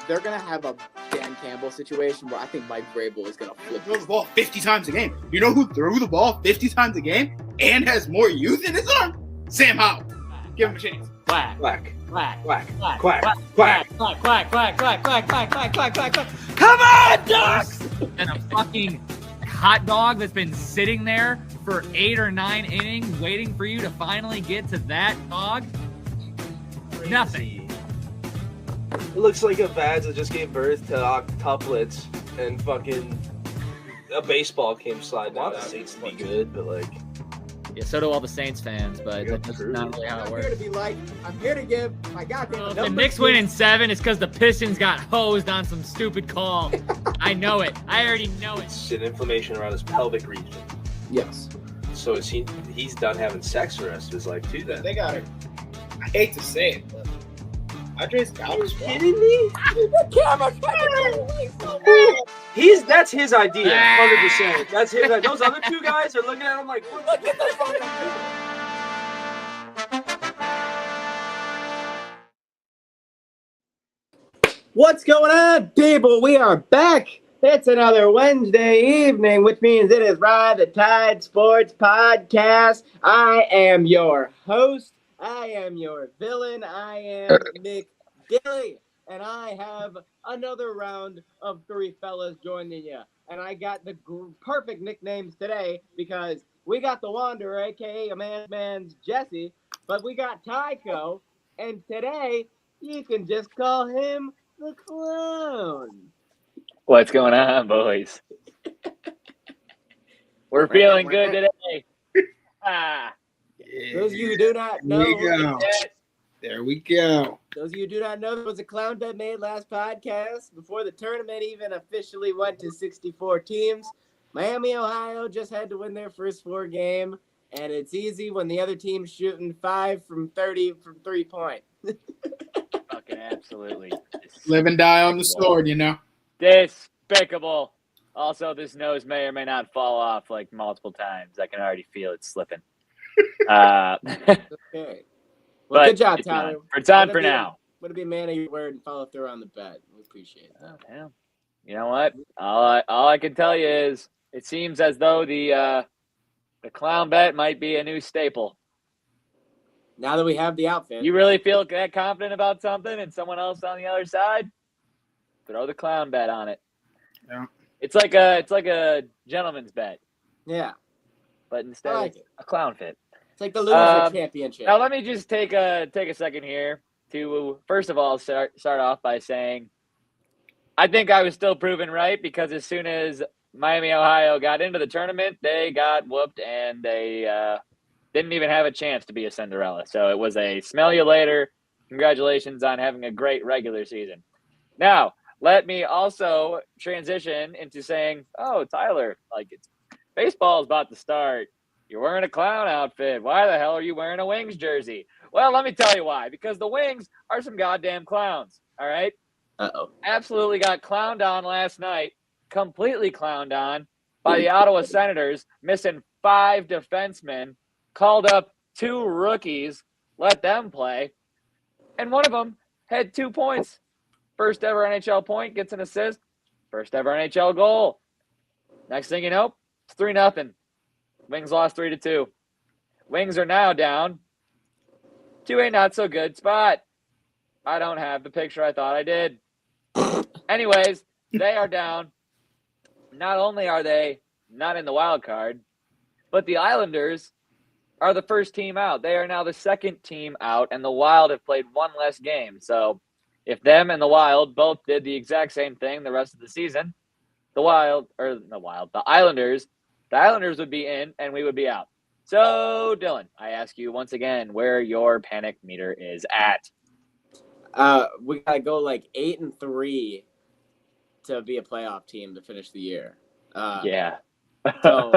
they're gonna have a Dan Campbell situation where I think Mike Vrabel is gonna flip. Throw the ball 50 times a game. You know who threw the ball 50 times a game and has more youth in his arm? Sam Howell. Give him a chance. Quack. Quack. Quack. Quack. Quack. Quack. Quack. Quack. Quack. Quack. Quack. Quack. Quack. Quack. Quack. Quack. Quack. Quack. Come on, Ducks! And a fucking hot dog that's been sitting there for 8 or 9 innings waiting for you to finally get to that dog. Nothing. It looks like a Vads that just gave birth to octuplets and fucking a baseball came sliding down. The Saints to be good, but like. Yeah, so do all the Saints fans, but that's not really how it I'm works. here to be like, I'm here to give my goddamn Well, if number the Knicks win in 7, it's because the Pistons got hosed on some stupid call. I know it. I already know it. It's an inflammation around his pelvic region. Yes. So is he's done having sex the rest of his life too then. They got it. I hate to say it, but Andres Gallo's Kidding me? That's his idea, 100%. That's his. Those other two guys are looking at him like, look at this fucking dude. What's going on, people? We are back. It's another Wednesday evening, which means it is Ride the Tide Sports Podcast. I am your host. I am your villain. I am Nick Dilly. And I have another round of 3 fellas joining you. And I got the perfect nicknames today because we got the Wanderer, a.k.a. a man's Jesse, but we got Tycho. And today, you can just call him the Clown. What's going on, boys? We're feeling good today. Those of you who do not know, There we go. those of you who do not know, there was a clown bet made last podcast before the tournament even officially went to 64 teams. Miami, Ohio just had to win their first 4 game, and it's easy when the other team's shooting 5 from 30 from 3-point. Fucking absolutely. Live and die on the sword, you know. Despicable. Also, this nose may or may not fall off like multiple times. I can already feel it slipping. Okay. Well, But good job, it's Tyler. on. It's on for now. Would it be a man of your word and follow through on the bet? We appreciate that. Oh, damn. You know what? All I can tell you is it seems as though the clown bet might be a new staple. Now that we have the outfit. You really feel that confident about something and someone else on the other side? Throw the clown bet on it. Yeah. It's like a gentleman's bet, Yeah. but instead like it's it. a clown fit. It's like the loser championship. Now let me just take a second here to first of all start off by saying I think I was still proven right because as soon as Miami, Ohio got into the tournament, they got whooped and they didn't even have a chance to be a Cinderella. So it was a smell you later. Congratulations on having a great regular season. Now, let me also transition into saying, oh, Tyler, like baseball is about to start. You're wearing a clown outfit. Why the hell are you wearing a Wings jersey? Well, let me tell you why. Because the Wings are some goddamn clowns, all right? Uh-oh. Absolutely got clowned on last night, completely clowned on by the Ottawa Senators, missing 5 defensemen, called up 2 rookies, let them play, and one of them had 2 points. First ever NHL point, gets an assist, first ever NHL goal. Next thing you know, it's 3-0. Wings lost 3-2. Wings are now down to a not-so-good spot. I don't have the picture I thought I did. Anyways, they are down. Not only are they not in the wild card, but the Islanders are the first team out. They are now the second team out, and the Wild have played 1 less game. So if them and the Wild both did the exact same thing the rest of the season, the Islanders would be in and we would be out. So, Dylan, I ask you once again where your panic meter is at. We gotta go like 8-3 to be a playoff team to finish the year. Yeah. So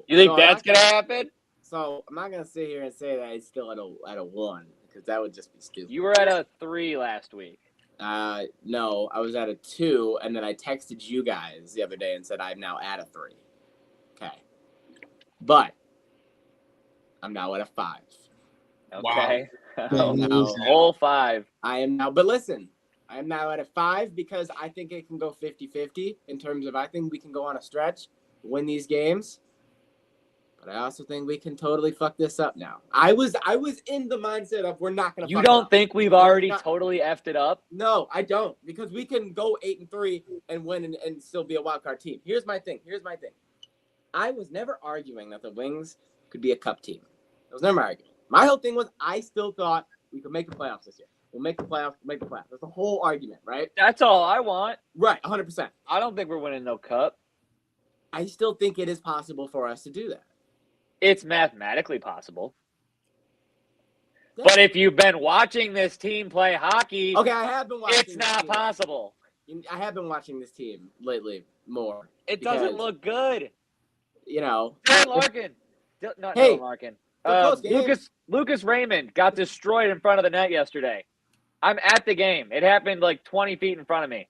You think that's gonna happen? So I'm not gonna sit here and say that it's still at a 1 because that would just be stupid. You were at a 3 last week. No, I was at a 2, and then I texted you guys the other day and said I'm now at a 3. Okay, but I'm now at a 5. Okay. Wow. Whole 5. I am now, but listen, I am now at a 5 because I think it can go 50-50 in terms of I think we can go on a stretch, win these games. But I also think we can totally fuck this up now. I was in the mindset of we're not gonna. You fuck it don't up. think we've We're already not- totally effed it up? No, I don't, because we can go 8-3 and win and still be a wild card team. Here's my thing. I was never arguing that the Wings could be a cup team. I was never arguing. My whole thing was I still thought we could make the playoffs this year. We'll make the playoffs. That's the whole argument, right? That's all I want. Right, 100%. I don't think we're winning no cup. I still think it is possible for us to do that. It's mathematically possible. Yeah. But if you've been watching this team play hockey, Okay, I have been watching. it's not possible. I have been watching this team lately more. It doesn't because, look good. You know. Dylan Larkin. Not Hey, Dylan Larkin. close game. Lucas Raymond got destroyed in front of the net yesterday. I'm at the game. It happened like 20 feet in front of me.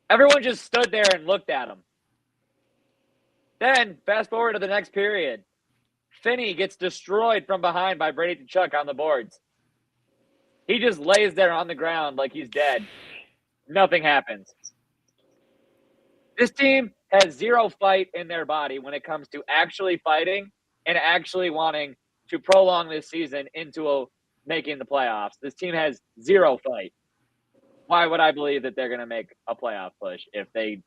Everyone just stood there and looked at him. Then, fast forward to the next period. Finney gets destroyed from behind by Brady Tkachuk on the boards. He just lays there on the ground like he's dead. Nothing happens. This team has zero fight in their body when it comes to actually fighting and actually wanting to prolong this season into making the playoffs. This team has zero fight. Why would I believe that they're going to make a playoff push if they,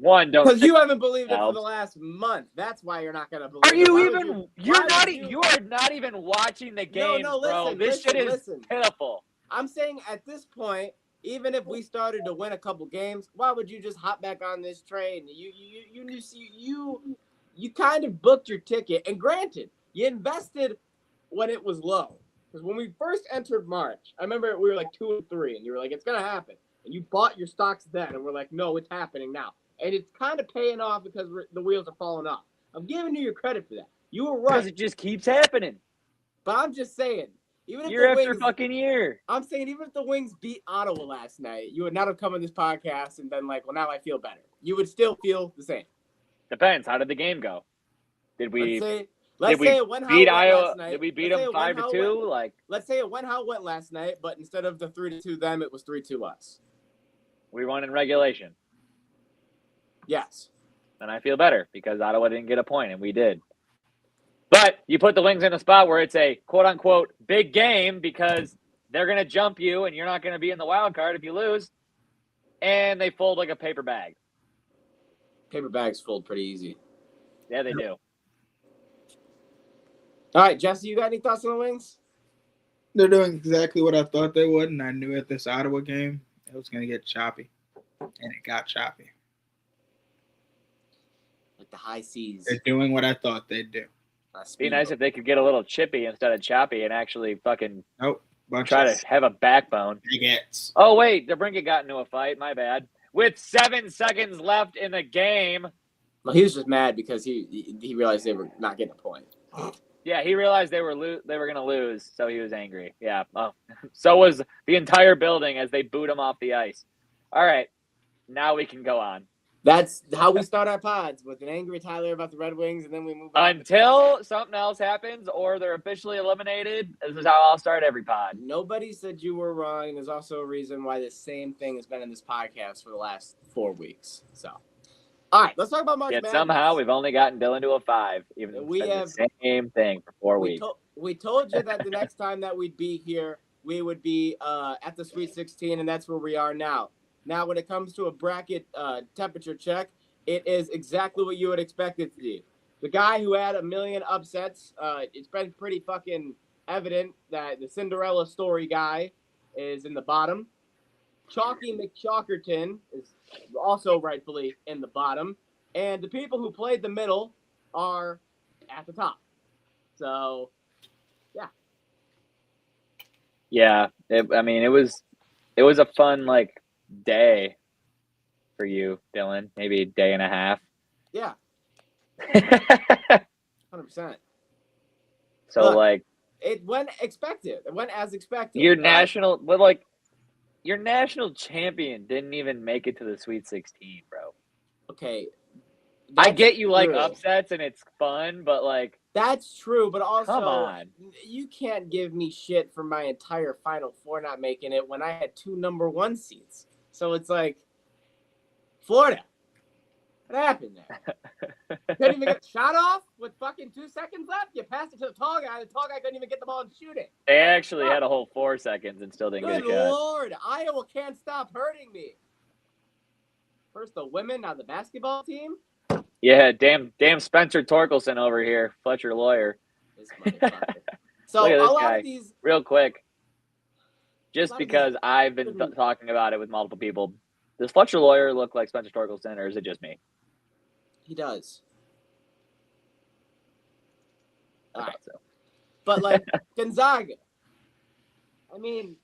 don't? Because you haven't believed it for themselves? the last month. That's why you're not going to believe Are it. you Why even? would You are not even watching the games, no, bro. listen, This shit is listen. pitiful. I'm saying at this point, even if we started to win a couple games, why would you just hop back on this train? You kind of booked your ticket, and granted, you invested when it was low. Because when we first entered March, I remember we were like 2-3, and you were like, "It's gonna happen," and you bought your stocks then, and we're like, "No, it's happening now," and it's kind of paying off because the wheels are falling off. I'm giving you your credit for that. You were Because right, it just keeps happening but I'm just saying, even if year the after Wings, fucking year. I'm saying even if the Wings beat Ottawa last night, you would not have come on this podcast and been like, "Well, now I feel better." You would still feel the same. Depends. How did the game go? Did we Let's we say it went how beat it went Iowa? last night. Did we beat Let's say them it went how it 5-2? went- Like Let's say it went how it went last night, but instead of the 3-2 them, it was 3-2 us. we won in regulation. Yes. Then I feel better because Ottawa didn't get a point and we did. But you put the Wings in a spot where it's a quote unquote big game because they're going to jump you and you're not going to be in the wild card if you lose. And they fold like a paper bag. Paper bags fold pretty easy. Yeah, they do. All right, Jesse, you got any thoughts on the Wings? They're doing exactly what I thought they would, and I knew at this Ottawa game it was going to get choppy, and it got choppy. Like the high seas. They're doing what I thought they'd do. Be nice if they could get a little chippy instead of choppy and actually fucking Nope. Bunch try of to have a backbone. bigots. Oh, wait. DeBrincat got into a fight. My bad. With 7 seconds left in the game. Well, he was just mad because he realized they were not getting a point. Yeah, he realized they were going to lose, so he was angry. Yeah. Oh. So was the entire building as they boot him off the ice. All right. Now we can go on. That's how we start our pods, with an angry Tyler about the Red Wings, and then we move on. Until something else happens or they're officially eliminated, this is how I'll start every pod. Nobody said you were wrong, and there's also a reason why the same thing has been in this podcast for the last 4 weeks. So, all right, let's talk about March Yet Madness. somehow we've only gotten Dylan to a 5, even though We we have have- the same thing for 4 weeks. We told you that the next time that we'd be here, we would be at the Sweet 16, and that's where we are now. Now, when it comes to a bracket temperature check, it is exactly what you would expect it to be. The guy who had 1 million upsets, it's been pretty fucking evident that the Cinderella story guy is in the bottom. Chalky McChalkerton is also rightfully in the bottom. And the people who played the middle are at the top. So, Yeah, it was a fun day for you, Dylan. Maybe a day and a half. yeah, 100%. So Look, It went expected. It went as expected. your national champion didn't even make it to the Sweet 16, bro. Okay. I that's get you like true. upsets and it's fun, but That's true, but also Come on. you can't give me shit for my entire Final Four not making it when I had 2 number 1 seeds. So it's like, Florida. What happened there? Couldn't even get shot off with fucking 2 seconds left. You passed it to the tall guy. The tall guy couldn't even get the ball and shoot it. They actually had a whole 4 seconds and still didn't Good get a shot. Lord, Iowa can't stop hurting me. First the women, now the basketball team. Yeah, damn Spencer Torkelson over here, Fletcher Lawyer. This motherfucker. So Look at a this lot guy. of these. Real quick, just lot of because I've been talking about it with multiple people, does Fletcher Lawyer look like Spencer Torkelson, or is it just me? He does. I All right. thought so. But like Gonzaga. I mean,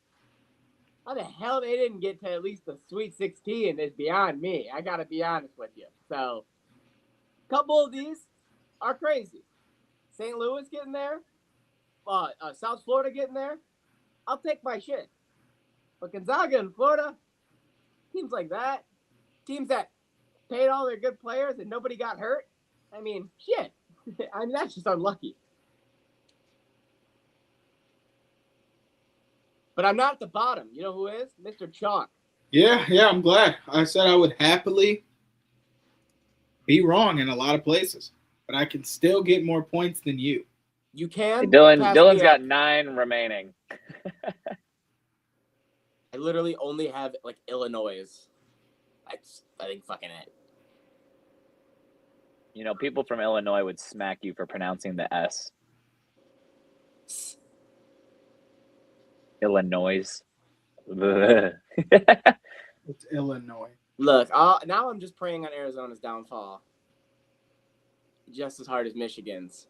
how the hell they didn't get to at least the Sweet 16 is beyond me. I gotta be honest with you. So, a couple of these are crazy. St. Louis getting there, South Florida getting there. I'll take my shit. But Gonzaga and Florida, teams like that, teams that paid all their good players and nobody got hurt. I mean, shit. I mean, that's just unlucky. But I'm not at the bottom. You know who is? Mr. Chalk. Yeah, I'm glad. I said I would happily be wrong in a lot of places, but I can still get more points than you. You can. Dylan's got 9 remaining. I literally only have like Illinois. I think fucking it. You know, people from Illinois would smack you for pronouncing the S. Illinois. It's Illinois. Look, now I'm just praying on Arizona's downfall. Just as hard as Michigan's.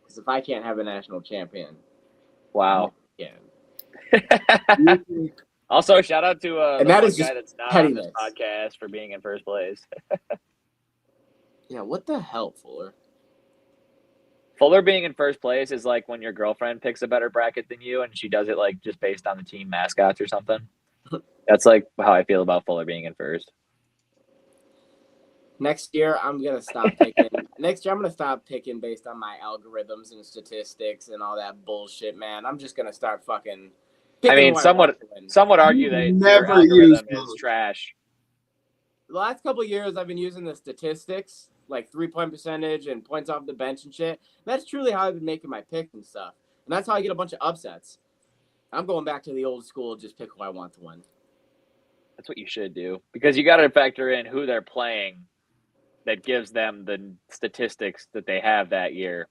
Because if I can't have a national champion. Wow. Yeah. Also, shout out to and that is guy just that's not pettiness. on this podcast for being in first place. Yeah, what the hell, Fuller? Fuller being in first place is like when your girlfriend picks a better bracket than you and she does it like just based on the team mascots or something. That's like how I feel about Fuller being in first. Next year, I'm going to stop picking. Next year, I'm going to stop picking based on my algorithms and statistics and all that bullshit, man. I'm just going to start fucking picking. I mean, some would argue that your algorithm is trash. The last couple of years, I've been using the statistics, like 3-point percentage and points off the bench and shit. That's truly how I've been making my picks and stuff. And that's how I get a bunch of upsets. I'm going back to the old school, just pick who I want to win. That's what you should do. Because you got to factor in who they're playing that gives them the statistics that they have that year.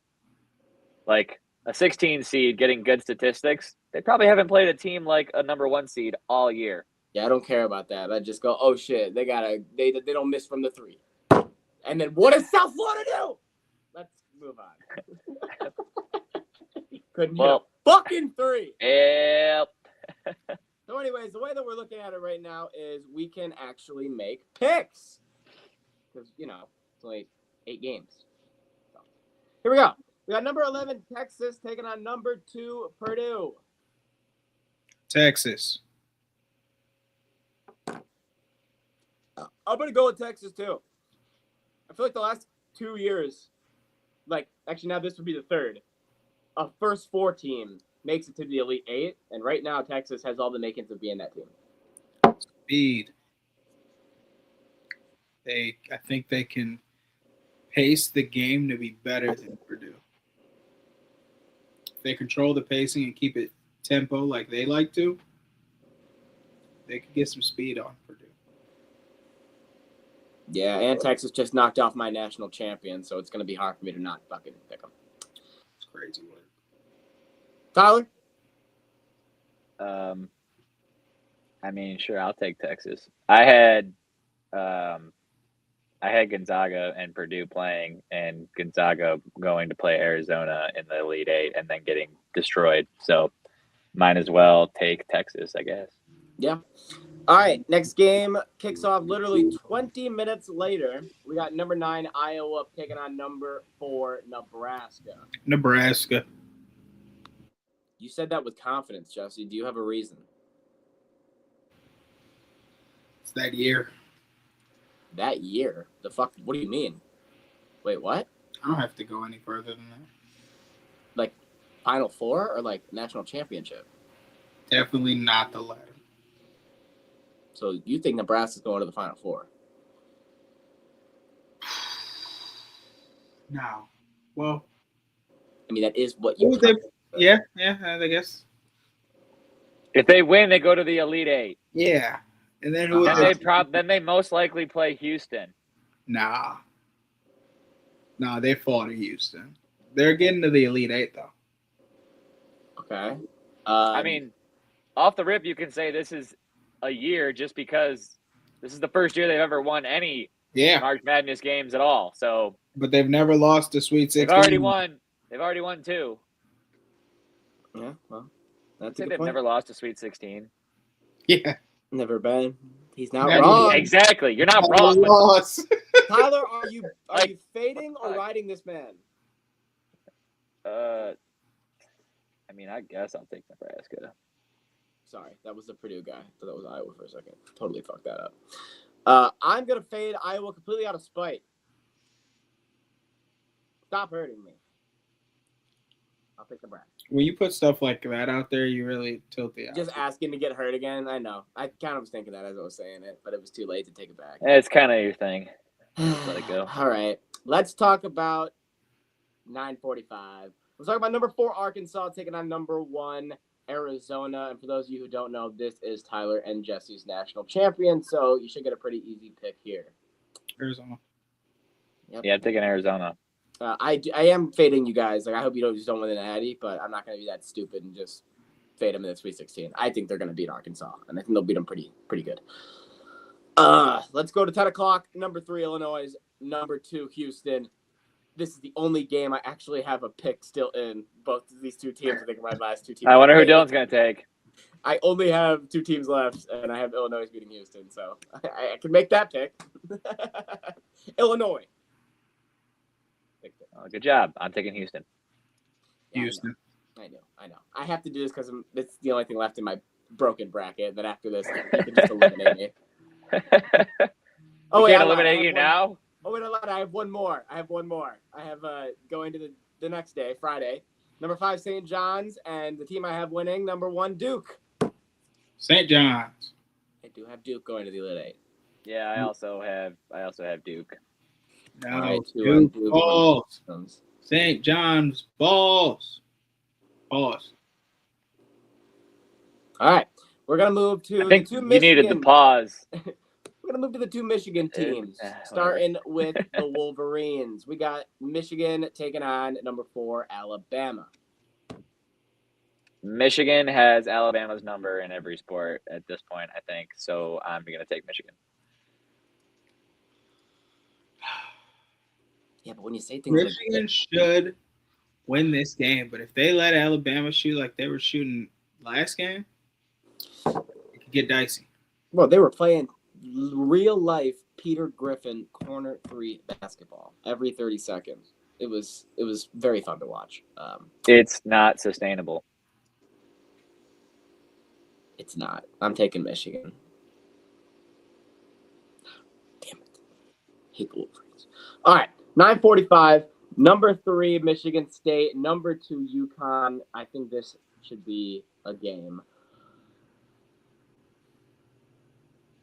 Like a 16 seed getting good statistics, they probably haven't played a team like a number 1 seed all year. Yeah, I don't care about that. I just go, oh shit, they don't miss from the 3. And then what does South Florida do? Let's move on. Couldn't hit a fucking 3. Yep. So anyways, the way that we're looking at it right now is we can actually make picks. Because, you know, it's only 8 games. So, here we go. We got number 11, Texas, taking on number 2, Purdue. Texas. I'm going to go with Texas, too. I feel like the last 2 years, like, actually now this would be the third, a first 4 team makes it to the Elite 8, and right now Texas has all the makings of being that team. Speed. I think they can pace the game to be better than Purdue. If they control the pacing and keep it tempo like they like to, they could get some speed on Purdue. Yeah, and Texas just knocked off my national champion, so it's going to be hard for me to not fucking pick them. It's crazy work. Tyler? I mean, sure, I'll take Texas. I had Gonzaga and Purdue playing, and Gonzaga going to play Arizona in the Elite 8 and then getting destroyed. So might as well take Texas, I guess. Yeah. All right, next game kicks off literally 20 minutes later. We got number 9, Iowa, taking on number 4, Nebraska. Nebraska. You said that with confidence, Jesse. Do you have a reason? It's that year. That year? The fuck? What do you mean? Wait, what? I don't have to go any further than that. Final Four or like national championship? Definitely not the latter. So you think Nebraska's going to the Final Four? No. Well, I mean, that is what you. yeah, I guess. If they win, they go to the Elite Eight. Yeah. And then Then they most likely play Houston. Nah, they fall to Houston. They're getting to the Elite Eight, though. Okay. I mean, off the rip, you can say this is a year just because this is the first year they've ever won any March Madness games at all. So, but they've never lost a Sweet 16. They've already won 2. Yeah, well, that's I think they've never lost a Sweet 16. Yeah, never been. He's not Never wrong. Exactly, you're not wrong. Tyler, are you fading or riding this man? I mean, I guess I'll take Nebraska. Sorry, that was the Purdue guy. I thought that was Iowa for a second. Totally fucked that up. I'm gonna fade Iowa completely out of spite. Stop hurting me. I'll pick Nebraska. When you put stuff like that out there, you really tilt the Just asking to get hurt again. I know. I kind of was thinking that as I was saying it, but it was too late to take it back. It's kind of your thing. Let it go. All right. Let's talk about 9:45. Let's talk about number 4 Arkansas taking on number 1 Arizona. And for those of you who don't know, this is Tyler and Jesse's national champion, so you should get a pretty easy pick here. Arizona. Yep. Yeah, I'm taking Arizona. I am fading you guys. Like, I hope you don't win the Natty, but I'm not going to be that stupid and just fade them in the Sweet 16. I think they're going to beat Arkansas, and I think they'll beat them pretty good. Let's go to 10 o'clock. Number 3 Illinois, number 2 Houston. This is the only game I actually have a pick still in. Both of these two teams, I think, are my last 2 teams. I wonder who Dylan's going to take. I only have 2 teams left, and I have Illinois beating Houston, so I can make that pick. Illinois. Oh, good job. I'm taking Houston. Yeah, Houston. I know. I have to do this because it's the only thing left in my broken bracket. That after this, you can just eliminate me. Oh, can't eliminate you now? Oh, wait, I have one more. I have going to the next day, Friday. Number 5, St. John's, and the team I have winning, number 1, Duke. St. John's. I do have Duke going to the Elite Eight. Yeah, I also have Duke. No, right, Duke balls. St. John's balls. Balls. All right, we're gonna move to I think the 2 you Michigan. needed the pause. We're gonna move to the 2 Michigan teams, starting with the Wolverines. We got Michigan taking on number 4 Alabama. Michigan has Alabama's number in every sport at this point, I think. So I'm going to take Michigan. Yeah, but when you say things Michigan should win this game, but if they let Alabama shoot like they were shooting last game, it could get dicey. Well, they were playing real life Peter Griffin corner 3 basketball every 30 seconds. It was very fun to watch. It's not sustainable. It's not. I'm taking Michigan. Damn it. Hate the Wolverines. All right. 9:45. Number 3, Michigan State. Number 2, UConn. I think this should be a game.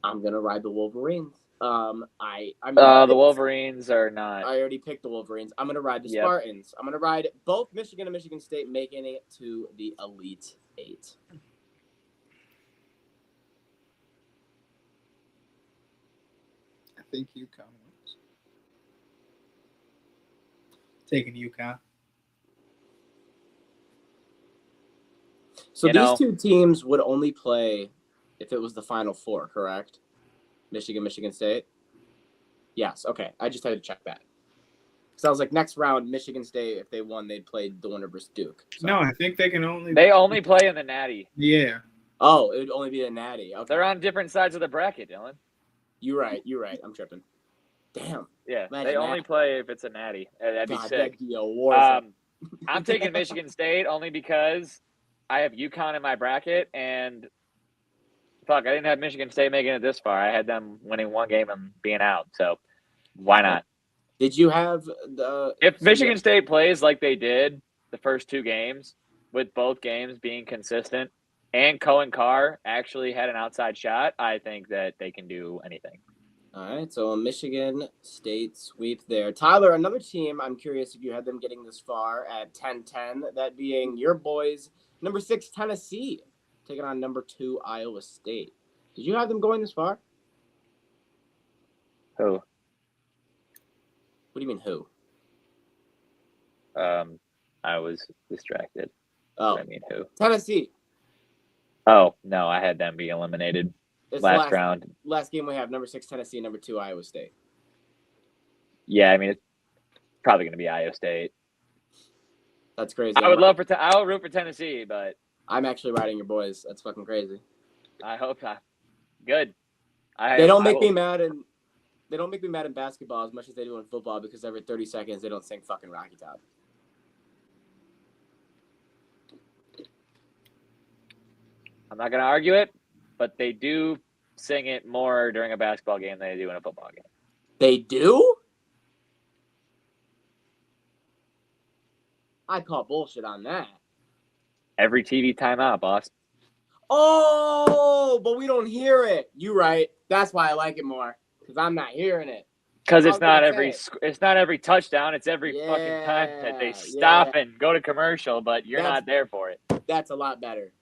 I'm gonna ride the Wolverines. The Wolverines are not. I already picked the Wolverines. I'm gonna ride the Spartans. I'm gonna ride both Michigan and Michigan State, making it to the Elite 8. I think UConn wins. Taking UConn. So these 2 teams would only play if it was the Final Four, correct? Michigan State? Yes, okay. I just had to check that. Because I was like, next round, Michigan State, if they won, they'd play the winner versus Duke. So. No, I think they can only... They only play in the Natty. Yeah. Oh, it would only be a Natty. Okay. They're on different sides of the bracket, Dylan. You're right. I'm tripping. Damn. Yeah, Imagine they only play if it's a Natty. That'd be sick. That'd be a war. I'm taking Michigan State only because I have UConn in my bracket, and fuck, I didn't have Michigan State making it this far. I had them winning 1 game and being out, so why not? Did you have If Michigan State plays like they did the first 2 games, with both games being consistent, and Cohen Carr actually had an outside shot, I think that they can do anything. All right, so a Michigan State sweep there. Tyler, another team, I'm curious if you had them getting this far at 10-10, that being your boys, number 6 Tennessee, taking on number 2 Iowa State. Did you have them going this far? Who? What do you mean who? I was distracted. Oh, I mean who? Tennessee. Oh, no, I had them be eliminated It's last round. Last game we have, number 6 Tennessee, number 2 Iowa State. Yeah, I mean, it's probably going to be Iowa State. That's crazy. I would I would root for Tennessee, but I'm actually riding your boys. That's fucking crazy. I hope not. Good. They don't make me mad in basketball as much as they do in football because every 30 seconds they don't sing fucking Rocky Top. I'm not going to argue it, but they do sing it more during a basketball game than they do in a football game. They do? I call bullshit on that. Every TV timeout, boss. Oh, but we don't hear it. You right. That's why I like it more because I'm not hearing it. Because it's not every touchdown. It's every fucking time that they stop and go to commercial, but you're not there for it. That's a lot better.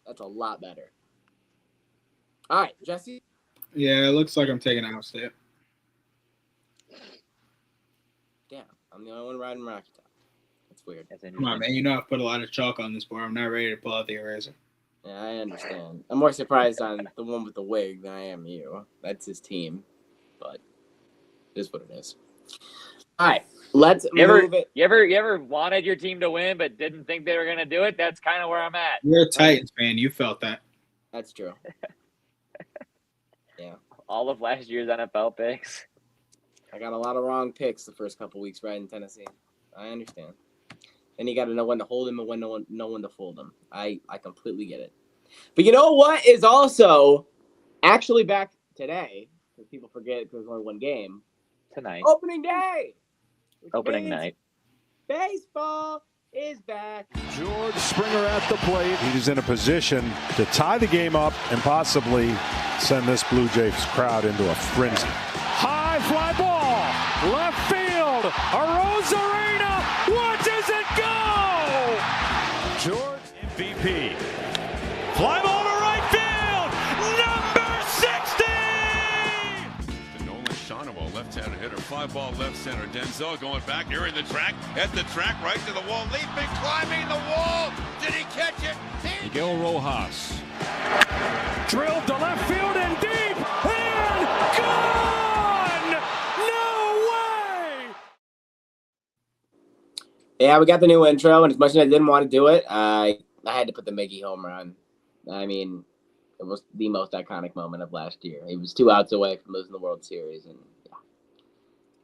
All right, Jesse. Yeah, it looks like I'm taking Iowa State. Damn, I'm the only one riding Rocky Top. That's weird. Come on, man. You know I've put a lot of chalk on this board. I'm not ready to pull out the eraser. Yeah, I understand. I'm more surprised on the one with the wig than I am you. That's his team, but it is what it is. All right, let's move it. You ever wanted your team to win but didn't think they were going to do it? That's kind of where I'm at. You're a Titans fan. You felt that. That's true. Yeah. All of last year's NFL picks. I got a lot of wrong picks the first couple weeks riding Tennessee. I understand. Then you got to know when to hold him and when know when to fold him. I completely get it. But you know what is also actually back today, because people forget because there's only one game. Tonight. Opening day. Opening night. Baseball is back. George Springer at the plate. He's in a position to tie the game up and possibly send this Blue Jays crowd into a frenzy. High fly ball, left field, Arozarena, watches it go! George MVP. Fly ball to right field, number 60! To Nolan Shawnow, left-handed hitter, fly ball left center. Denzel going back, nearing the track, at the track, right to the wall, leaping, climbing the wall. Did he catch it? Miguel Rojas. Drilled to left field and deep, and gone! No way! Yeah, we got the new intro, and as much as I didn't want to do it, I had to put the Miggy home run. I mean, it was the most iconic moment of last year. He was 2 outs away from losing the World Series, and yeah.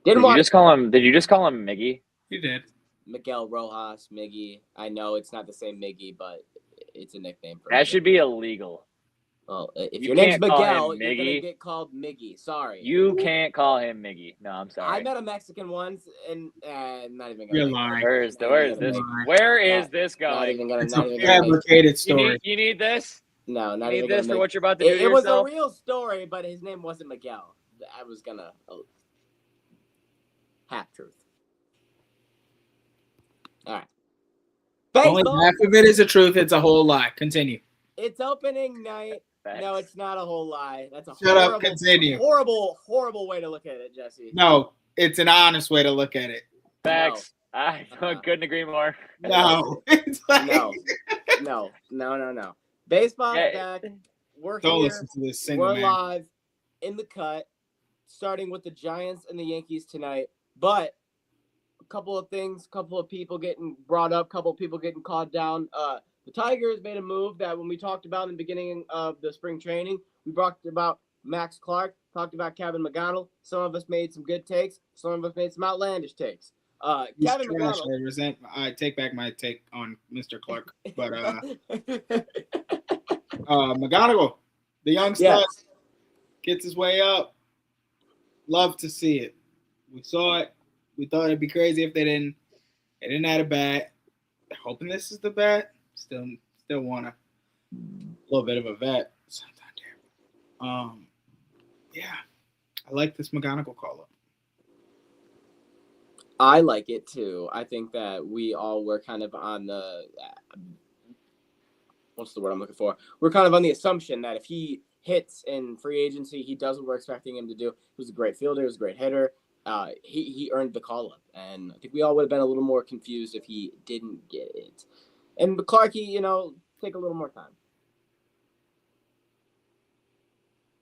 Did you just call him Miggy? You did. Miguel Rojas, Miggy. I know it's not the same Miggy, but it's a nickname for That should be illegal. Well, if You your name's can't call Miguel, him you're gonna Miggy. get called Miggy. Sorry. You can't call him Miggy. No, I'm sorry. I met a Mexican once, and not even You're gonna. lying. Where is this Not going? even gonna. It's Not a even gonna. fabricated story. You need this? No, not You even need this gonna for what you're about to do to It was a yourself? real story, but his name wasn't Miguel. I was gonna half truth. All right. Only Baseball. half of it is the truth. It's a whole lie. Continue. It's opening night. Facts. No, it's not a whole lie. That's a Shut horrible, up. Continue. horrible way to look at it, Jesse. No, it's an honest way to look at it. Facts. I couldn't agree more. No. It's like, No. Baseball's back. We're don't here. listen to this single We're man. live in the cut, starting with the Giants and the Yankees tonight. But a couple of things, couple of people getting brought up, couple of people getting called down. The Tigers made a move that when we talked about in the beginning of the spring training, we talked about Max Clark, talked about Kevin McDonald. Some of us made some good takes. Some of us made some outlandish takes. He's Kevin trash. McDonald. I take back my take on Mr. Clark. But McGonagall, the young stud, gets his way up. Love to see it. We saw it. We thought it'd be crazy if they didn't. They didn't add a bat. They're hoping this is the bat. Still want a little bit of a vet. Yeah, I like this McGonigal call-up. I like it too. I think that we all were kind of on the what's the word I'm looking for? We're kind of on the assumption that if he hits in free agency, he does what we're expecting him to do. He was a great fielder, he was a great hitter. He earned the call-up, and I think we all would have been a little more confused if he didn't get it. And Clarkie, take a little more time.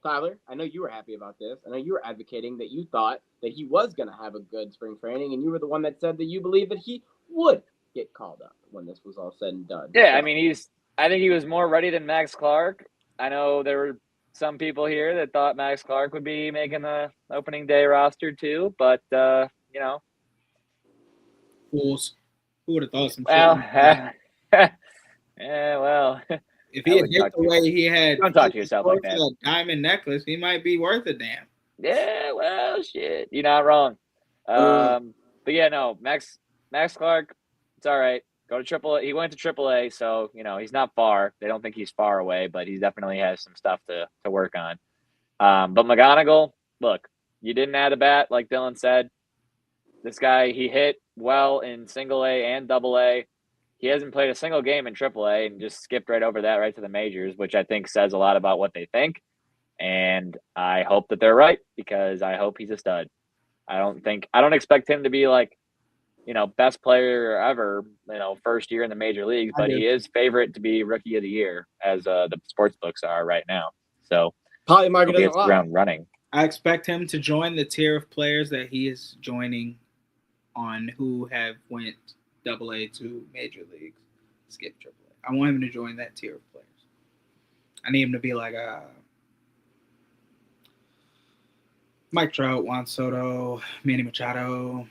Tyler, I know you were happy about this. I know you were advocating that you thought that he was going to have a good spring training, and you were the one that said that you believed that he would get called up when this was all said and done. Yeah, I mean, I think he was more ready than Max Clark. I know there were some people here that thought Max Clark would be making the opening day roster too, but Fools. Who would have thought some shit? Well. If he had hit the way he had, don't talk to yourself like that. A diamond necklace, he might be worth a damn. Yeah, well, shit, you're not wrong. But yeah, no, Max Clark, it's all right. Go to AAA. He went to AAA, so he's not far. They don't think he's far away, but he definitely has some stuff to work on. But McGonigal, look, you didn't add a bat, like Dylan said. This guy, he hit well in single A and double A. He hasn't played a single game in AAA and just skipped right over that right to the majors, which I think says a lot about what they think. And I hope that they're right because I hope he's a stud. I don't expect him to be like, best player ever, first year in the major leagues, but he is favorite to be rookie of the year as the sports books are right now. So probably Market gets ground running. I expect him to join the tier of players that he is joining on who have went AA to major leagues, skip AAA. I want him to join that tier of players. I need him to be like Mike Trout, Juan Soto, Manny Machado.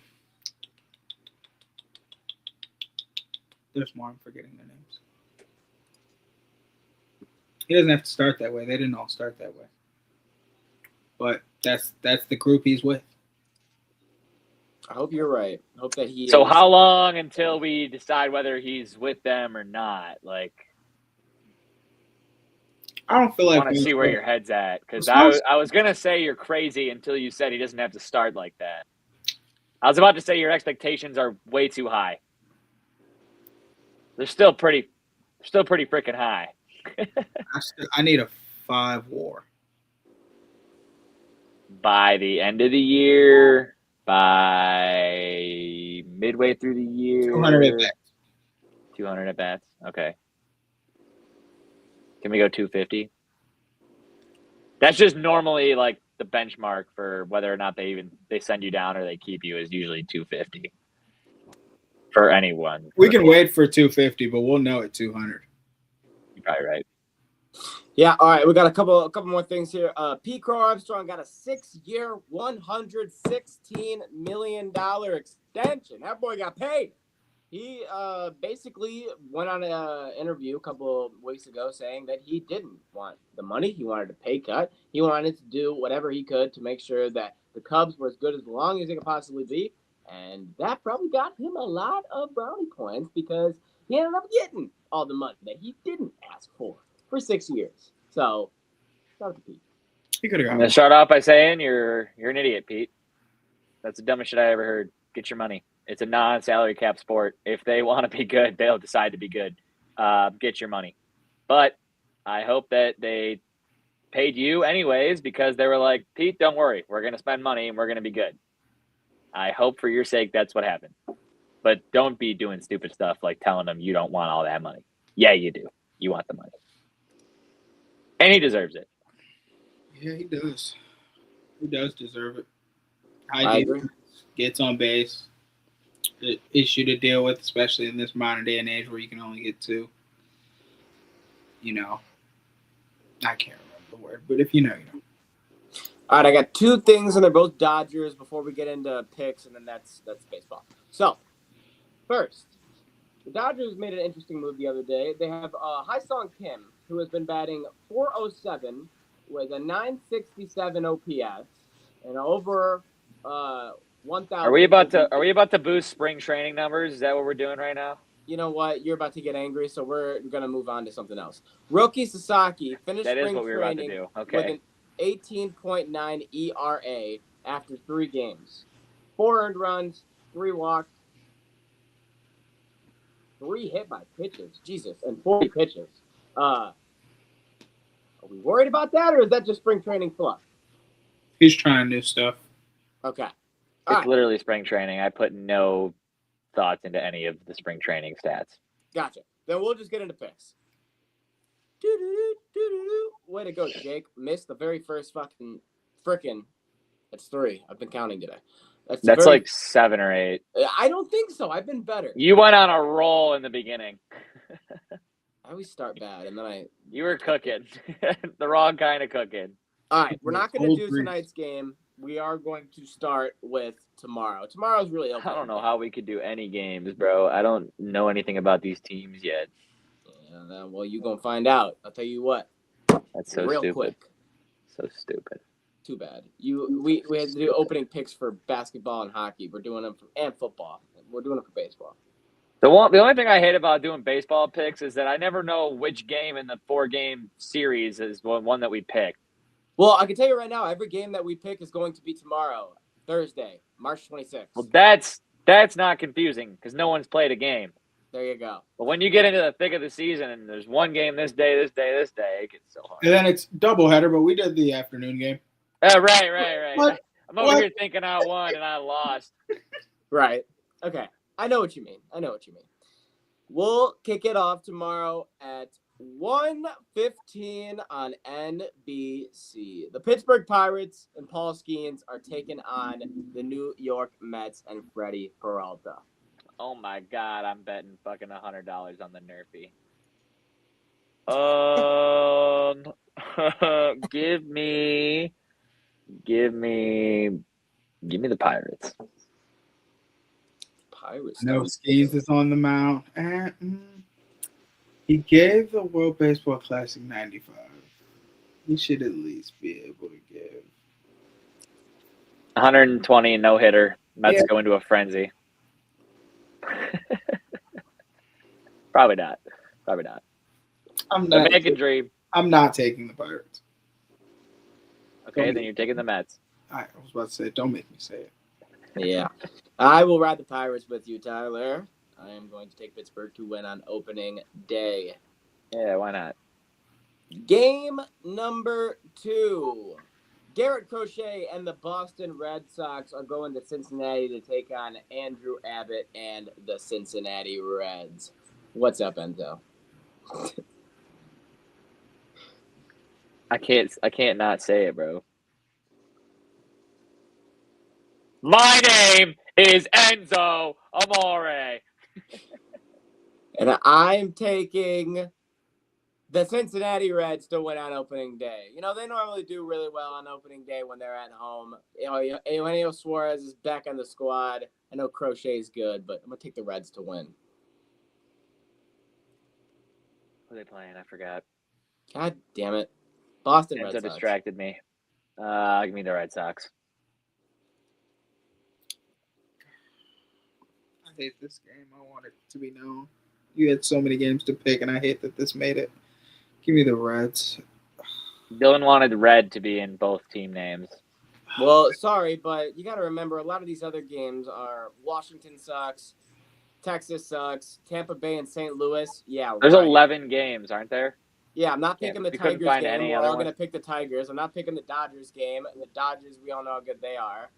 There's more. I'm forgetting their names. He doesn't have to start that way. They didn't all start that way. But that's the group he's with. I hope you're right. I hope that he So how long until we decide whether he's with them or not? Like, I don't feel like I want to see where your head's at because I was going to say you're crazy until you said he doesn't have to start like that. I was about to say your expectations are way too high. They're still pretty freaking high. I need a 5 WAR. By the end of the year, by midway through the year. 200 at bats. 200 at bats. Okay. Can we go 250? That's just normally like the benchmark for whether or not they send you down or they keep you is usually 250 for anyone. We can wait for 250, but we'll know at 200. You're probably right. Yeah, all right. We got a couple more things here. Pete Crow Armstrong got a 6-year, $116 million extension. That boy got paid. He basically went on an interview a couple of weeks ago saying that he didn't want the money. He wanted a pay cut. He wanted to do whatever he could to make sure that the Cubs were as good as long as they could possibly be. And that probably got him a lot of brownie points because he ended up getting all the money that he didn't ask for 6 years. So, shout out to Pete. He could have I'm got going to start off by saying you're an idiot, Pete. That's the dumbest shit I ever heard. Get your money. It's a non-salary cap sport. If they want to be good, they'll decide to be good. Get your money. But I hope that they paid you anyways because they were like, Pete, don't worry. We're going to spend money and we're going to be good. I hope for your sake that's what happened. But don't be doing stupid stuff like telling them you don't want all that money. Yeah, you do. You want the money. And he deserves it. Yeah, he does. He does deserve it. I agree. Gets on base. The issue to deal with, especially in this modern day and age where you can only get 2. I can't remember the word, but if you know, you know. All right, I got 2 things, and they're both Dodgers before we get into picks, and then that's baseball. So, first, the Dodgers made an interesting move the other day. They have Hyesung Kim, who has been batting .407 with a .967 OPS and over 1,000. Are we about to boost spring training numbers? Is that what we're doing right now? you know what? You're about to get angry, so we're going to move on to something else. Roki Sasaki finished That is spring what we were about to training do. with Okay. an 18.9 ERA after 3 games. 4 earned runs, 3 walks, 3 hit by pitches. Jesus, and 40 pitches. Are we worried about that, or is that just spring training fluff? He's trying new stuff. Okay. All It's right. literally spring training. I put no thoughts into any of the spring training stats. Gotcha. Then we'll just get into picks. Doo-doo-doo-doo-doo-doo. Way to go, Jake. Missed the very first frickin'. That's 3. I've been counting today. That's like 7 or 8. I don't think so. I've been better. You went on a roll in the beginning. I always start bad, and then You were cooking. The wrong kind of cooking. All right, we're not going to Cold do breeze. tonight's game. We are going to start with tomorrow. Tomorrow's really okay. I don't know how we could do any games, bro. I don't know anything about these teams yet. Yeah, well, you going to find out. I'll tell you what. That's so real stupid. quick. So stupid. Too bad. We had to do opening picks for basketball and hockey. We're doing them and football. We're doing it for baseball. The only thing I hate about doing baseball picks is that I never know which game in the 4-game series is one that we pick. Well, I can tell you right now, every game that we pick is going to be tomorrow, Thursday, March 26th. Well, that's not confusing because no one's played a game. There you go. But when you get into the thick of the season and there's one game this day, it gets so hard. And then it's doubleheader, but we did the afternoon game. Right. What? I'm over here thinking I won and I lost. Right. Okay. I know what you mean. We'll kick it off tomorrow at 1:15 on NBC. The Pittsburgh Pirates and Paul Skeens are taking on the New York Mets and Freddie Peralta. Oh my God, I'm betting fucking $100 on the Nerfy. Give me the Pirates. Pirates. No, Skeens is on the mound. He gave the World Baseball Classic 95. He should at least be able to give 120 no hitter. Mets go into a frenzy. Probably not. American dream. I'm not taking the Pirates. Okay, then you're taking the Mets. I was about to say, don't make me say it. Yeah. I will ride the Pirates with you, Tyler. I am going to take Pittsburgh to win on opening day. Yeah, why not? Game number 2. Garrett Crochet and the Boston Red Sox are going to Cincinnati to take on Andrew Abbott and the Cincinnati Reds. What's up, Enzo? I can't not say it, bro. My name is Enzo Amore. And I'm taking the Cincinnati Reds to win on opening day. You know, they normally do really well on opening day when they're at home. You know, Eugenio Suarez is back on the squad. I know Crochet's good, but I'm going to take the Reds to win. Who are they playing? I forgot. God damn it. Boston Red Enzo Sox. distracted me. Give me the Red Sox. I hate this game. I want it to be known. You had so many games to pick, and I hate that this made it. Give me the Reds. Dylan wanted red to be in both team names. Well, sorry, but you got to remember a lot of these other games are Washington sucks, Texas sucks, Tampa Bay and St. Louis. Yeah, There's right. 11 games, aren't there? Yeah, I'm not picking the we couldn't Tigers find game. any We're other all going to ones. pick the Tigers. I'm not picking the Dodgers game. The Dodgers, we all know how good they are.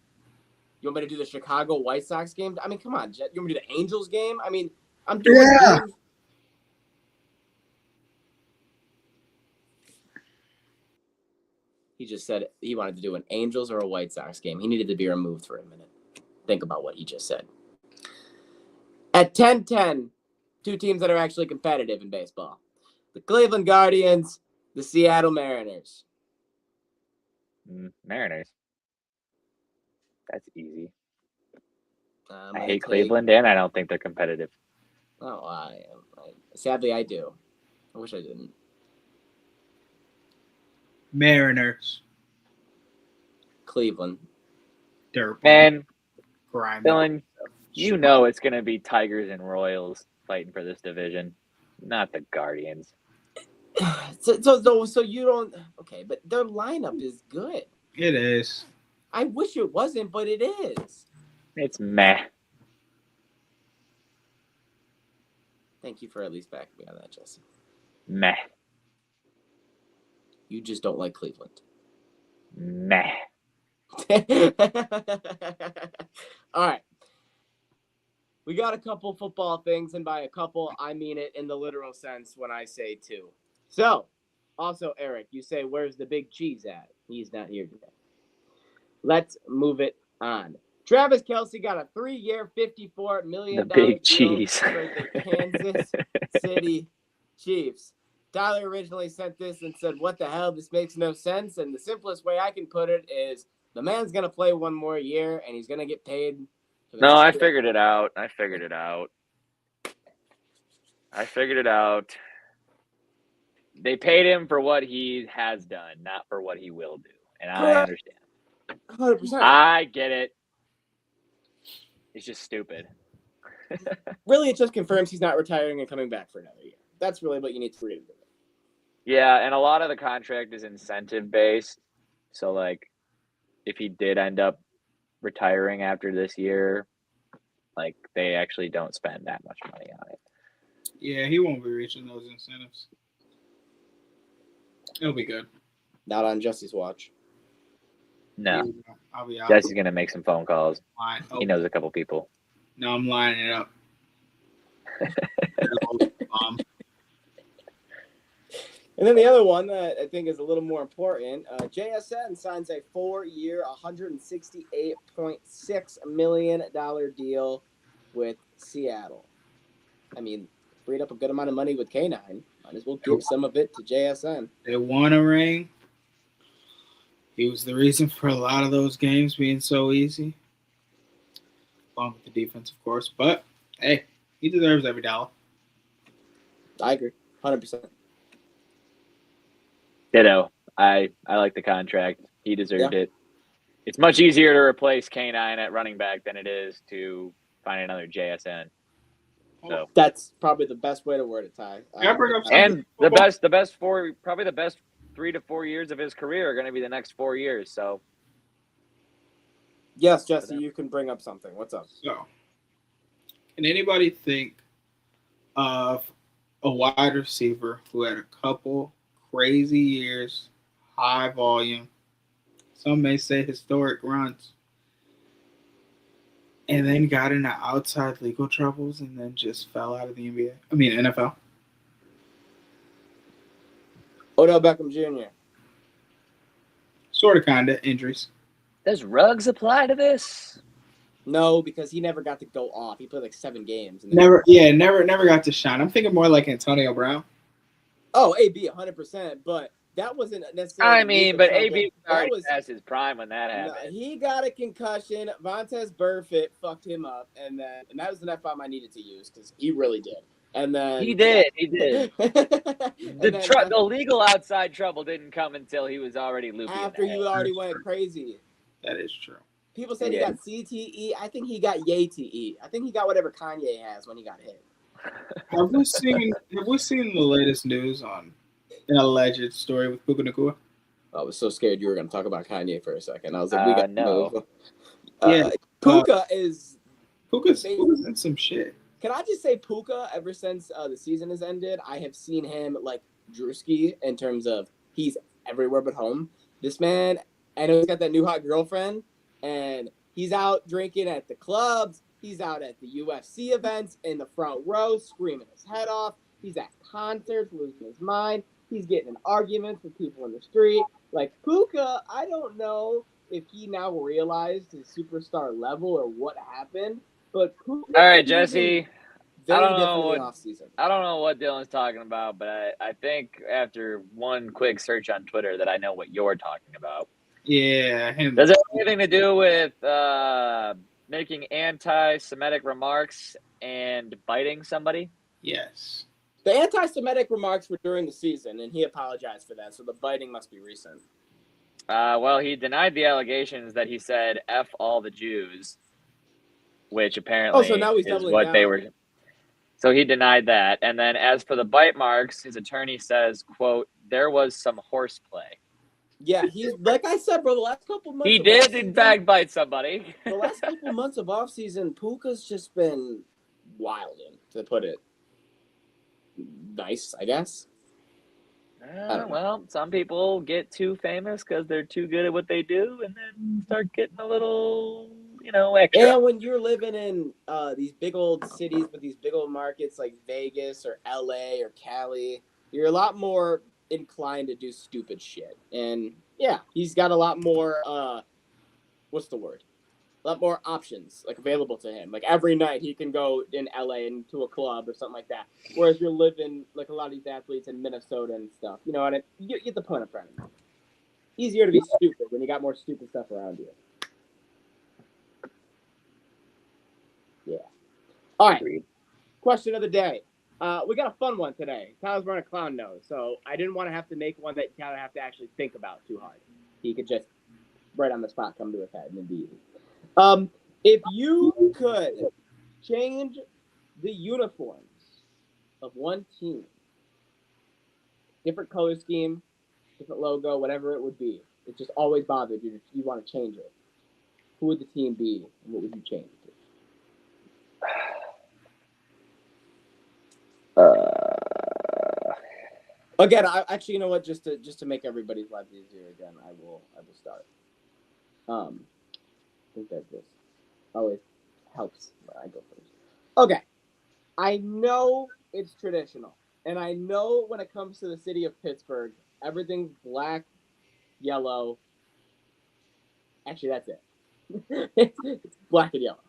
You want me to do the Chicago White Sox game? I mean, come on, Jet. You want me to do the Angels game? I mean, I'm doing games. He just said he wanted to do an Angels or a White Sox game. He needed to be removed for a minute. Think about what he just said. At 10-10, 2 teams that are actually competitive in baseball. The Cleveland Guardians, the Seattle Mariners. Mariners. That's easy. I'm I gonna hate take- Cleveland, and I don't think they're competitive. Oh, sadly, I do. I wish I didn't. Mariners. Cleveland. Dirt. Man, Grime. Dylan, you know it's going to be Tigers and Royals fighting for this division, not the Guardians. So you don't. Okay, but their lineup is good. It is. I wish it wasn't, but it is. It's meh. Thank you for at least backing me on that, Jesse. Meh. You just don't like Cleveland. Meh. All right. We got a couple football things, and by a couple, I mean it in the literal sense when I say two. So, also, Eric, you say, where's the big cheese at? He's not here today. Let's move it on. Travis Kelce got a 3-year, $54 million The big deal cheese. for the Kansas City Chiefs. Tyler originally sent this and said, what the hell? This makes no sense. And the simplest way I can put it is the man's going to play one more year, and he's going to get paid. No, I figured it out. They paid him for what he has done, not for what he will do. And I understand. 100%. I get it. It's just stupid. Really, it just confirms he's not retiring and coming back for another year. That's really what you need to read into it. Yeah, and a lot of the contract is incentive-based. So, like, if he did end up retiring after this year, like, they actually don't spend that much money on it. Yeah, he won't be reaching those incentives. It'll be good. Not on Jesse's watch. No. I'll be out. Jesse's going to make some phone calls. Oh, He knows a couple people. no, I'm lining it up. And then the other one that I think is a little more important, JSN signs a 4-year, $168.6 million deal with Seattle. I mean, freed up a good amount of money with K9. Might as well give some of it to JSN. They won a ring. He was the reason for a lot of those games being so easy. Along with the defense, of course. But, hey, he deserves every dollar. I agree, 100%. Ditto. I like the contract. He deserved it. It's much easier to replace K9 at running back than it is to find another JSN. So That's probably the best way to word it, Ty. and the best 3 to 4 years of his career are going to be the next 4 years. So Yes, Jesse, you can bring up something. What's up? So, can anybody think of a wide receiver who had a couple crazy years, high volume, some may say historic runs, and then got into outside legal troubles and then just fell out of the NFL? Odell Beckham Jr. Sort of, kind of, injuries. does Ruggs apply to this? No, because he never got to go off. He played like 7 games. And Never got to shine. I'm thinking more like Antonio Brown. Oh, AB, 100%. But that wasn't necessarily. I mean, but AB was already past his prime when that No, happened. he got a concussion. Vontez Burfict fucked him up, and that was an F-bomb I needed to use because he really did. And then He did. And then The legal outside trouble didn't come until he was already loopy. after he already went crazy. That is true. People said he got CTE. I think he got YTE. I think he got whatever Kanye has when he got hit. Have we seen the latest news on an alleged story with Puka Nacua? I was so scared you were going to talk about Kanye for a second. I was like, we got no. Puka is. Puka's in some shit. Can I just say Puka? Ever since the season has ended, I have seen him like Drewski in terms of he's everywhere but home. This man, I know he's got that new hot girlfriend, and he's out drinking at the clubs. He's out at the UFC events in the front row, screaming his head off. He's at concerts, losing his mind. He's getting in arguments with people in the street. Like, Puka, I don't know if he now realized his superstar level or what happened, but Puka. All right, Jesse. Very I don't different know in the offseason. I don't know what Dylan's talking about, but I think after one quick search on Twitter that I know what you're talking about. Yeah, him. Does it have anything to do with making anti-Semitic remarks and biting somebody? Yes. The anti-Semitic remarks were during the season, and he apologized for that, so the biting must be recent. Well, he denied the allegations that he said "F all the Jews," which apparently so now he's is doubling what down. they were. So he denied that. And then as for the bite marks, his attorney says, quote, there was some horseplay. Yeah, he's like I said, bro. The last couple months, He of did, off-season, in fact, bite somebody. The last couple months of offseason, Puka's just been wilding, to put it nice, I guess. Well, some people get too famous because they're too good at what they do and then start getting a little, extra. And when you're living in these big old cities with these big old markets like Vegas or LA or Cali, you're a lot more inclined to do stupid shit. And yeah, he's got a lot more what's the word? A lot more options like available to him. Like every night he can go in LA into a club or something like that. Whereas you're living like a lot of these athletes in Minnesota and stuff. You know, and you get the point I'm trying to make. Easier to be stupid when you got more stupid stuff around you. Yeah. All right. Question of the day. We got a fun one today. Tyler's wearing a clown nose, so I didn't want to have to make one that Tyler have to actually think about too hard. He could just right on the spot come to his head and it'd be easy. If you could change the uniforms of one team, different color scheme, different logo, whatever it would be, it just always bothered you. You want to change it. Who would the team be, and what would you change it to? Again, actually, you know what? Just to make everybody's lives easier, again, I will start. I think that just always helps when I go first. Okay, I know it's traditional, and I know when it comes to the city of Pittsburgh, everything's black, yellow. Actually, that's it. It's black and yellow.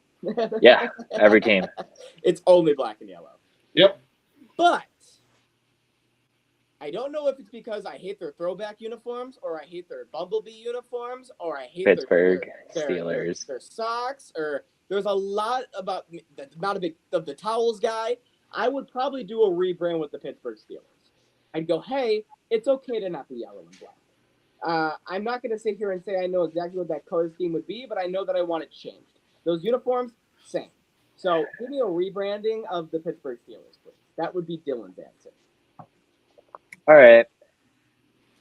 Yeah, every team. It's only black and yellow. Yep. But I don't know if it's because I hate their throwback uniforms or I hate their Bumblebee uniforms or I hate Pittsburgh their Steelers. Their socks, or there's a lot about not a big of the towels guy. I would probably do a rebrand with the Pittsburgh Steelers. I'd go, hey, it's okay to not be yellow and black. I'm not going to sit here and say I know exactly what that color scheme would be, but I know that I want it changed. Those uniforms, same. So give me a rebranding of the Pittsburgh Steelers, please. That would be Dylan's answer. All right.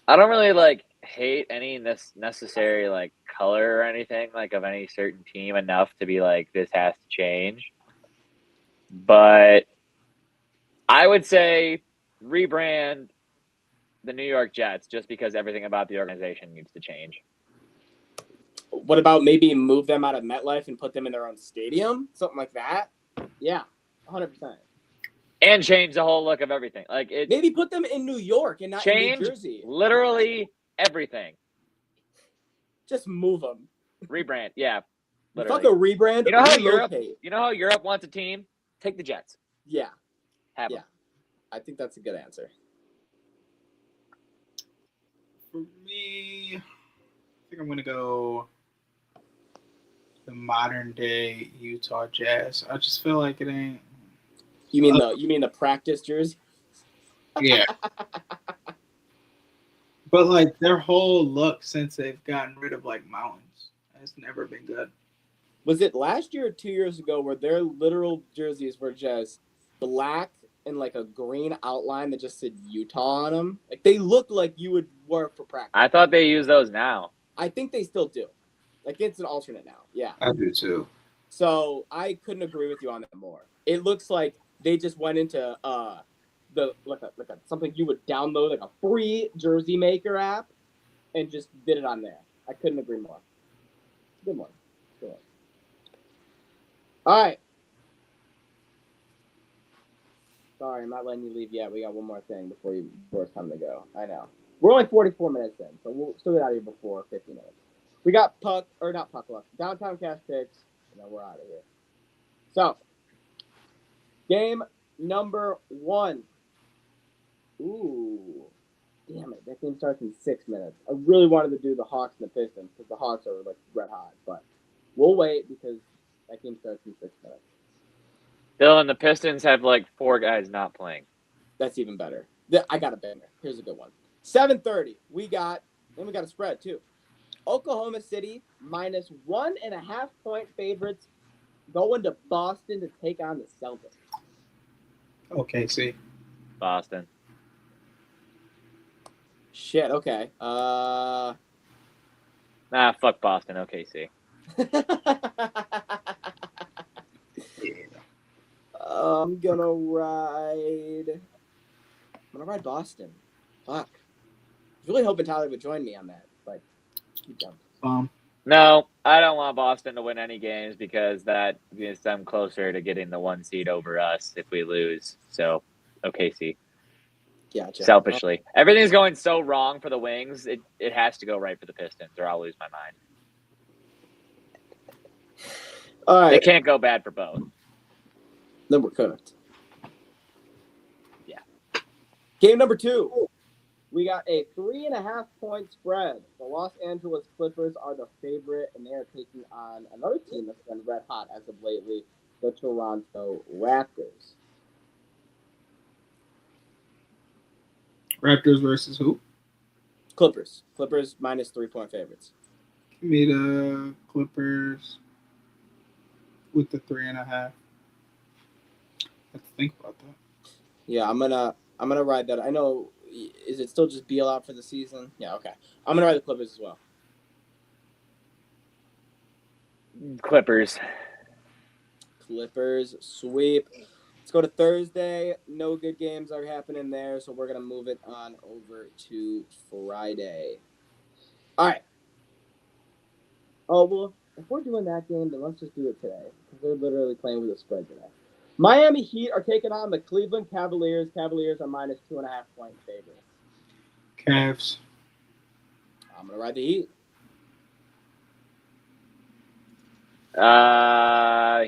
I don't really hate any necessary color or anything of any certain team enough to be this has to change. But I would say rebrand the New York Jets just because everything about the organization needs to change. What about maybe move them out of MetLife and put them in their own stadium? Something like that? Yeah, 100%. And change the whole look of everything. Maybe put them in New York and not in New Jersey. Literally everything. Just move them. Rebrand, yeah. Fuck a rebrand. You know how Europe wants a team? Take the Jets. Yeah. Have them. I think that's a good answer. For me, I think I'm gonna go the modern day Utah Jazz. I just feel like it ain't. You mean the practice jersey? Yeah. But their whole look since they've gotten rid of mountains has never been good. Was it last year or 2 years ago where their literal jerseys were just black and a green outline that just said Utah on them? They looked like you would wear for practice. I thought they use those now. I think they still do. It's an alternate now. Yeah. I do too. So I couldn't agree with you on that more. It looks like they just went into something you would download, a free jersey maker app, and just did it on there. I couldn't agree more. Good one. All right. Sorry, I'm not letting you leave yet. We got one more thing before it's time to go. I know. We're only 44 minutes in, so we'll still get out of here before 50 minutes. We got Downtown Cash Picks, and then we're out of here. So, game number 1. Ooh. Damn it. That game starts in 6 minutes. I really wanted to do the Hawks and the Pistons because the Hawks are red hot, but we'll wait because that game starts in 6 minutes. Dylan, the Pistons have 4 guys not playing. That's even better. I got a banger. Here's a good one. 7:30. We got a spread too. Oklahoma City -1.5 point favorites going to Boston to take on the Celtics. OKC. Boston. Shit. Okay. Nah, fuck Boston. OKC. I'm gonna ride Boston. Fuck. I was really hoping Tyler would join me on that, but keep going. No, I don't want Boston to win any games because that gets them closer to getting the 1 seed over us if we lose. So, OKC. Gotcha. Selfishly. Everything's going so wrong for the Wings, it has to go right for the Pistons or I'll lose my mind. All right. They can't go bad for both. Then we're cooked. Yeah. Game number 2. We got a 3.5 point spread. The Los Angeles Clippers are the favorite, and they are taking on another team that's been red hot as of lately, the Toronto Raptors. Raptors versus who? Clippers. Clippers minus 3 point favorites. Give me the Clippers with the 3.5. I have to think about that. Yeah, I'm gonna ride that. I know. Is it still just Beal out for the season? Yeah, okay. I'm gonna ride the Clippers as well. Clippers. Clippers sweep. Let's go to Thursday. No good games are happening there, so we're gonna move it on over to Friday. All right. Oh well, if we're doing that game, then let's just do it today because they're literally playing with a spread today. Miami Heat are taking on the Cleveland Cavaliers. Cavaliers are minus 2.5 point favorites. Cavs. I'm gonna ride the Heat.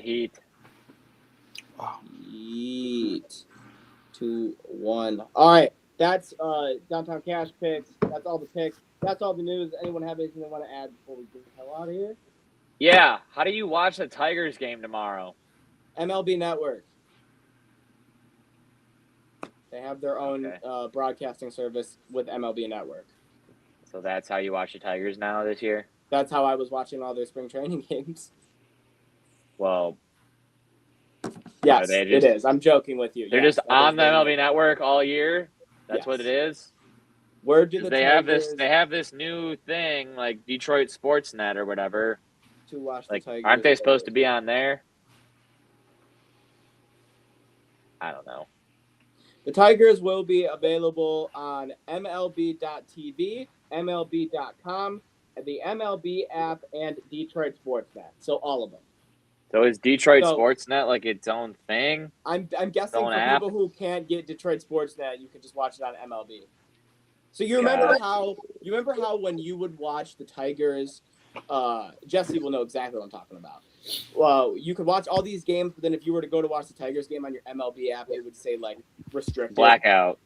Heat. Wow. Heat. 2-1. All right, that's Downtown Cash picks. That's all the picks. That's all the news. Anyone have anything they want to add before we get the hell out of here? Yeah. How do you watch the Tigers game tomorrow? MLB Network. They have their own broadcasting service with MLB Network. So that's how you watch the Tigers now this year? That's how I was watching all their spring training games. Well, yes, it is. I'm joking with you. They're just on the MLB Network all year? That's what it is? Where do they have this new thing like Detroit Sportsnet or whatever. To watch the Tigers. Aren't they supposed to be on there? I don't know. The Tigers will be available on MLB.tv, MLB.com, the MLB app, and Detroit Sportsnet. So all of them. So is Detroit Sportsnet like its own thing? I'm guessing for people who can't get Detroit Sportsnet, you can just watch it on MLB. So you remember how when you would watch the Tigers, Jesse will know exactly what I'm talking about. Well, you could watch all these games, but then if you were to go to watch the Tigers game on your MLB app, it would say like restricted. Blackout.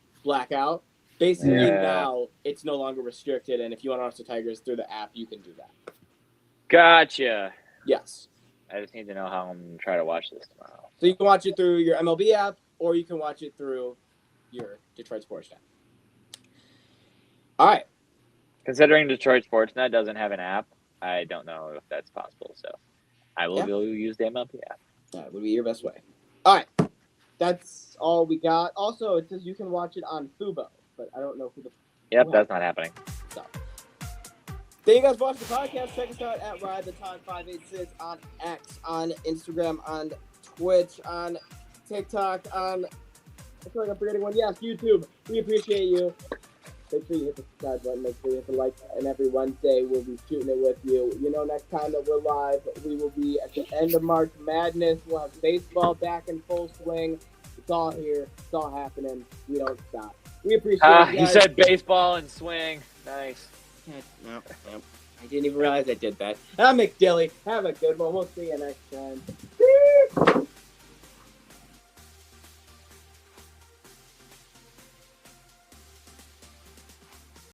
Basically now it's no longer restricted, and if you want to watch the Tigers through the app, you can do that. Gotcha. Yes. I just need to know how I'm going to try to watch this tomorrow. So you can watch it through your MLB app, or you can watch it through your Detroit Sportsnet. All right. Considering Detroit Sportsnet doesn't have an app, I don't know if that's possible. So I will go use the MLB app. That would be your best way. All right. That's all we got. Also, it says you can watch it on Fubo, but I don't know who the... Yep, that's not happening. So. Thank you guys for watching the podcast. Check us out at Ride the Time 586 on X, on Instagram, on Twitch, on TikTok, on... I feel like I'm forgetting one. Yes, YouTube. We appreciate you. Make sure you hit the subscribe button. Make sure you hit the like button. Every Wednesday, we'll be shooting it with you. You know, next time that we're live, we will be at the end of March Madness. We'll have baseball back in full swing. It's all here. It's all happening. We don't stop. We appreciate it, guys. You said baseball and swing. Nice. Nope. I didn't even realize I did that. I'm McDilly. Have a good one. We'll see you next time.